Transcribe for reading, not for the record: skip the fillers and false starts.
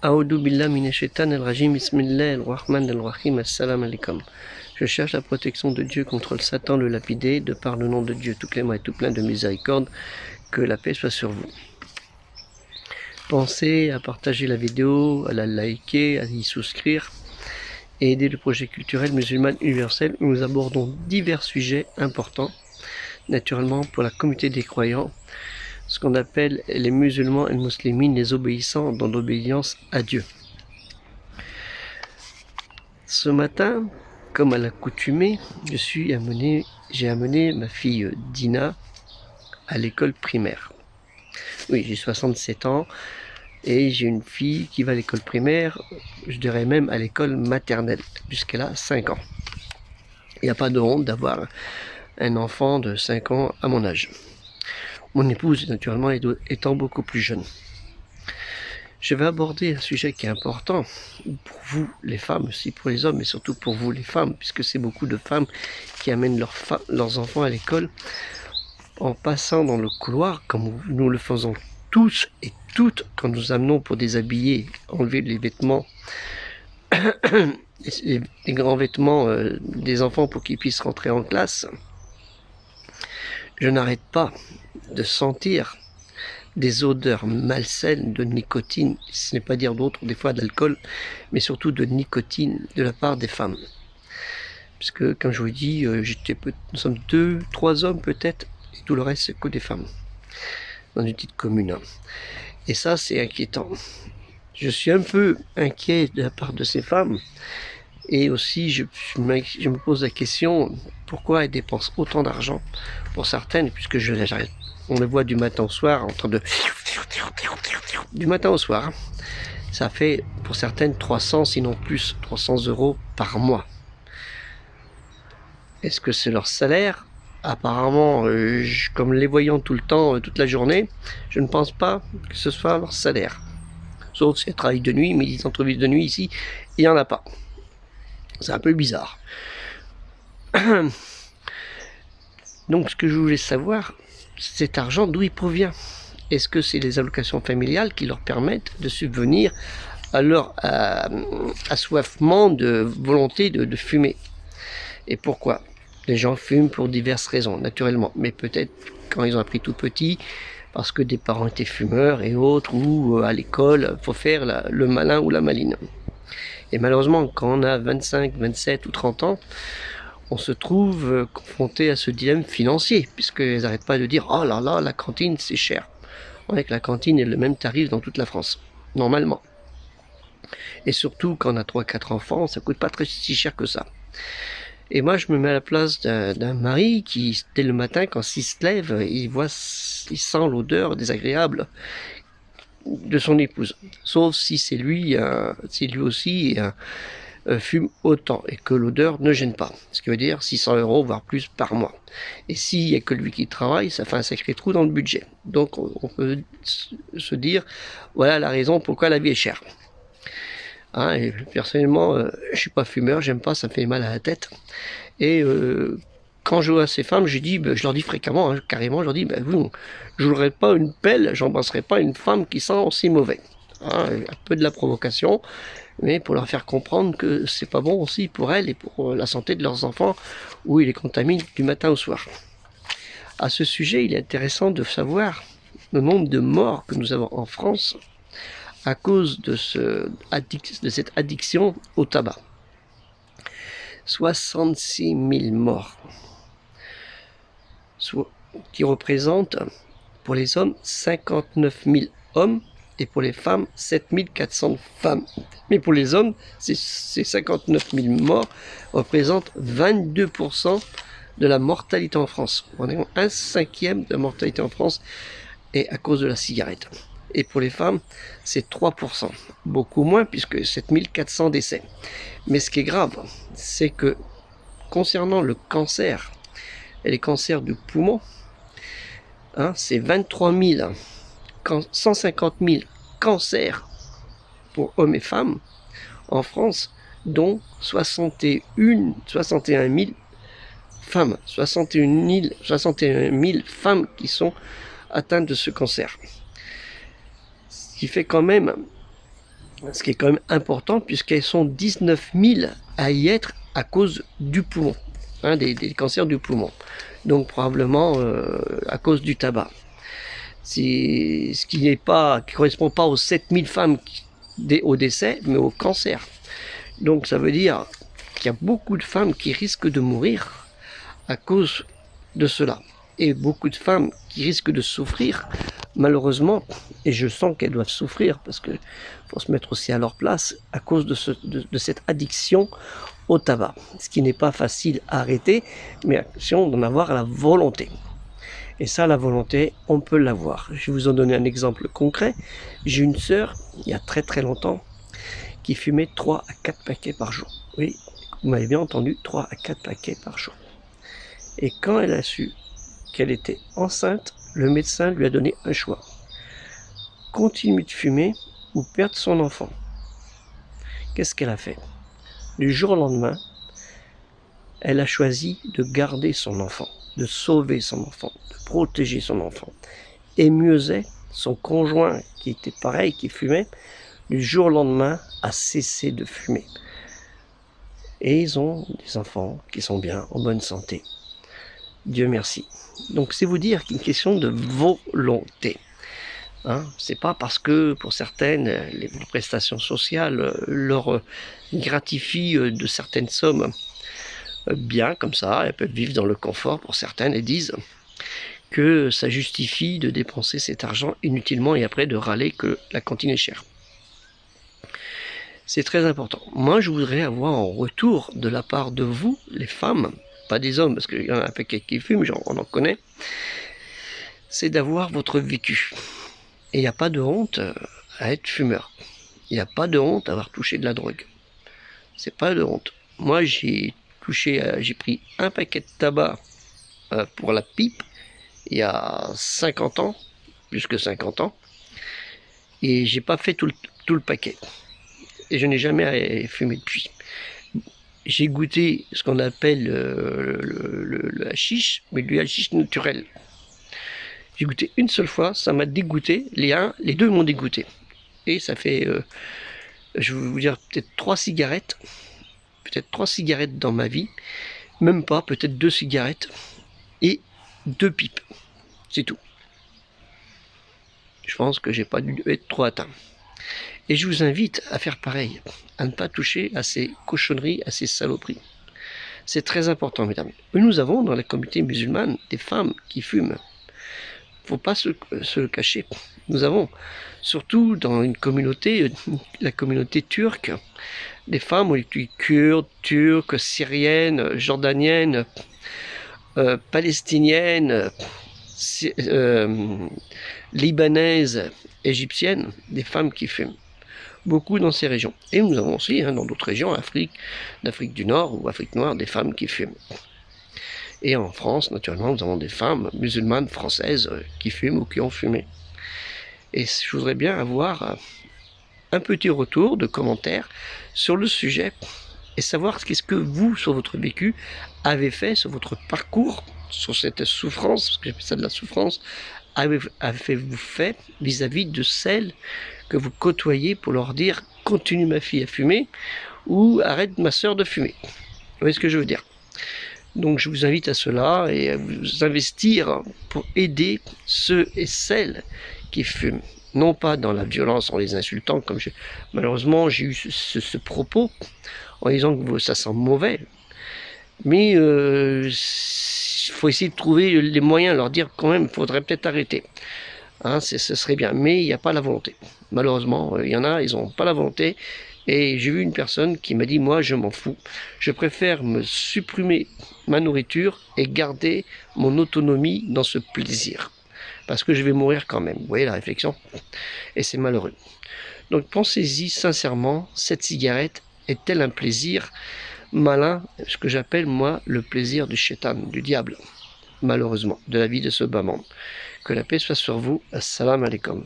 Aoudou billah minashaitan al-rajim, bismillah al-rahman al-rahim, assalamu alaikum. Je cherche la protection de Dieu contre le Satan, le lapidé, de par le nom de Dieu tout clément et tout plein de miséricorde, que la paix soit sur vous. Pensez à partager la vidéo, à la liker, à y souscrire et aider le projet culturel musulman universel où nous abordons divers sujets importants, naturellement pour la communauté des croyants, ce qu'on appelle les musulmans et muslimines, les obéissants dans l'obéissance à Dieu. Ce matin, comme à l'accoutumée, j'ai amené ma fille Dina à l'école primaire. Oui, j'ai 67 ans et j'ai une fille qui va à l'école primaire, je dirais même à l'école maternelle, puisqu'elle a 5 ans. Il n'y a pas de honte d'avoir un enfant de 5 ans à mon âge. Mon épouse, naturellement, étant beaucoup plus jeune. Je vais aborder un sujet qui est important pour vous, les femmes, aussi pour les hommes, mais surtout pour vous, les femmes, puisque c'est beaucoup de femmes qui amènent leurs enfants à l'école en passant dans le couloir, comme nous le faisons tous et toutes quand nous amenons pour déshabiller, enlever les vêtements, les grands vêtements des enfants pour qu'ils puissent rentrer en classe. Je n'arrête pas de sentir des odeurs malsaines de nicotine, ce n'est pas dire d'autre, des fois d'alcool, mais surtout de nicotine de la part des femmes. Puisque, comme je vous dis, nous sommes 2, 3 hommes peut-être, et tout le reste c'est que des femmes, dans une petite commune. Et ça c'est inquiétant. Je suis un peu inquiet de la part de ces femmes, et aussi je me pose la question, pourquoi elles dépensent autant d'argent pour certaines, puisque on les voit du matin au soir en train de... Du matin au soir, ça fait pour certaines 300, sinon plus, 300 € par mois. Est-ce que c'est leur salaire? Apparemment, comme les voyant tout le temps, toute la journée, je ne pense pas que ce soit leur salaire. Sauf si elles travaillent de nuit, mais les entreprises de nuit ici, il n'y en a pas. C'est un peu bizarre. Donc ce que je voulais savoir, cet argent, d'où il provient? Est-ce que c'est les allocations familiales qui leur permettent de subvenir à leur assoiffement de volonté de fumer? Et pourquoi? Les gens fument pour diverses raisons, naturellement, mais peut-être quand ils ont appris tout petit, parce que des parents étaient fumeurs et autres, ou à l'école, il faut faire le malin ou la maline. Et malheureusement, quand on a 25, 27 ou 30 ans, on se trouve confronté à ce dilemme financier, puisqu'ils n'arrêtent pas de dire « Oh là là, la cantine, c'est cher ». On voit que la cantine est le même tarif dans toute la France, normalement. Et surtout, quand on a 3-4 enfants, ça ne coûte pas si cher que ça. Et moi, je me mets à la place d'un mari qui, dès le matin, quand il se lève, il sent l'odeur désagréable de son épouse. Sauf si c'est lui aussi fume autant et que l'odeur ne gêne pas. Ce qui veut dire 600 €, voire plus par mois. Et s'il n'y a que lui qui travaille, ça fait un sacré trou dans le budget. Donc on peut se dire, voilà la raison pourquoi la vie est chère. Hein, et personnellement, je suis pas fumeur, j'aime pas, ça me fait mal à la tête. Et quand je vois ces femmes, je leur dis fréquemment, carrément, je leur dis, vous, je n'aurais pas une pelle, j'embrasserai pas une femme qui sent aussi mauvais. Hein, un peu de la provocation, mais pour leur faire comprendre que c'est pas bon aussi pour elles et pour la santé de leurs enfants, où ils les contaminent du matin au soir. À ce sujet, il est intéressant de savoir le nombre de morts que nous avons en France à cause de cette addiction au tabac. 66 000 morts, qui représentent pour les hommes 59 000 hommes et pour les femmes 7 400 femmes. Mais pour les hommes, ces 59 000 morts représentent 22% de la mortalité en France. On est 1/5 de la mortalité en France et à cause de la cigarette. Et pour les femmes, c'est 3%. Beaucoup moins puisque 7 400 décès. Mais ce qui est grave, c'est que concernant le cancer et les cancers du poumon, c'est 150 000 cancers pour hommes et femmes en France, dont 61 000 femmes. 61 000 femmes qui sont atteintes de ce cancer. Ce qui fait quand même Ce qui est quand même important puisqu'elles sont 19 000 à y être à cause du poumon, hein, des cancers du poumon. Donc probablement à cause du tabac. Ce qui n'est pas, qui correspond pas aux 7000 femmes au décès, mais au cancer. Donc ça veut dire qu'il y a beaucoup de femmes qui risquent de mourir à cause de cela. Et beaucoup de femmes qui risquent de souffrir, malheureusement, et je sens qu'elles doivent souffrir, parce qu'il faut se mettre aussi à leur place, à cause de cette addiction au tabac. Ce qui n'est pas facile à arrêter, mais attention d'en avoir la volonté. Et ça, la volonté, on peut l'avoir. Je vais vous en donner un exemple concret. J'ai une sœur, il y a très très longtemps, qui fumait 3 à 4 paquets par jour. Oui, vous m'avez bien entendu, 3 à 4 paquets par jour. Et quand elle a su qu'elle était enceinte, le médecin lui a donné un choix. Continuer de fumer ou perdre son enfant. Qu'est-ce qu'elle a fait? Du jour au lendemain, elle a choisi de garder son enfant, de sauver son enfant, de protéger son enfant. Et mieux est, son conjoint, qui était pareil, qui fumait, du jour au lendemain, a cessé de fumer. Et ils ont des enfants qui sont bien, en bonne santé. Dieu merci. Donc c'est vous dire qu'il y a une question de volonté. Hein, c'est pas parce que pour certaines les prestations sociales leur gratifient de certaines sommes bien comme ça, elles peuvent vivre dans le confort pour certaines et disent que ça justifie de dépenser cet argent inutilement et après de râler que la cantine est chère. C'est très important. Moi je voudrais avoir en retour de la part de vous, les femmes, pas des hommes, parce qu'il y en a un paquet qui fument, on en connaît, c'est d'avoir votre vécu. Et il n'y a pas de honte à être fumeur. Il n'y a pas de honte à avoir touché de la drogue. C'est pas de honte. Moi, j'ai pris un paquet de tabac pour la pipe il y a 50 ans, plus que 50 ans, et j'ai pas fait tout le paquet. Et je n'ai jamais fumé depuis. J'ai goûté ce qu'on appelle le hashish, mais du hashish naturel. J'ai goûté une seule fois, ça m'a dégoûté, les deux m'ont dégoûté. Et ça fait, je vais vous dire, peut-être 3 cigarettes dans ma vie, même pas, peut-être 2 cigarettes, et 2 pipes, c'est tout. Je pense que j'ai pas dû être trop atteint. Et je vous invite à faire pareil, à ne pas toucher à ces cochonneries, à ces saloperies. C'est très important, mesdames. Nous avons dans la communauté musulmane des femmes qui fument. Faut pas se le cacher. Nous avons, surtout dans une communauté, la communauté turque, des femmes kurdes, turques, syriennes, jordaniennes, palestiniennes, libanaises, égyptiennes, des femmes qui fument. Beaucoup dans ces régions. Et nous avons aussi, dans d'autres régions, d'Afrique du Nord ou Afrique noire, des femmes qui fument. Et en France, naturellement, nous avons des femmes musulmanes françaises qui fument ou qui ont fumé. Et je voudrais bien avoir un petit retour de commentaires sur le sujet et savoir ce que vous, sur votre vécu, avez fait, sur votre parcours, sur cette souffrance, parce que j'appelle ça de la souffrance, avez-vous fait vis-à-vis de celles que vous côtoyez pour leur dire « continue ma fille à fumer » ou « arrête ma soeur de fumer ». Vous voyez ce que je veux dire? Donc je vous invite à cela et à vous investir pour aider ceux et celles qui fument. Non pas dans la violence en les insultant, comme malheureusement j'ai eu ce propos en disant que ça sent mauvais. Mais il faut essayer de trouver les moyens, leur dire quand même, il faudrait peut-être arrêter. Hein, ce serait bien, mais il n'y a pas la volonté. Malheureusement, il y en a, ils n'ont pas la volonté. Et j'ai vu une personne qui m'a dit, moi je m'en fous, je préfère me supprimer ma nourriture et garder mon autonomie dans ce plaisir. Parce que je vais mourir quand même, vous voyez la réflexion? Et c'est malheureux. Donc pensez-y sincèrement, cette cigarette est-elle un plaisir malin, ce que j'appelle moi le plaisir du shaitan, du diable, malheureusement, de la vie de ce bas monde. Que la paix soit sur vous, assalamu alaikum.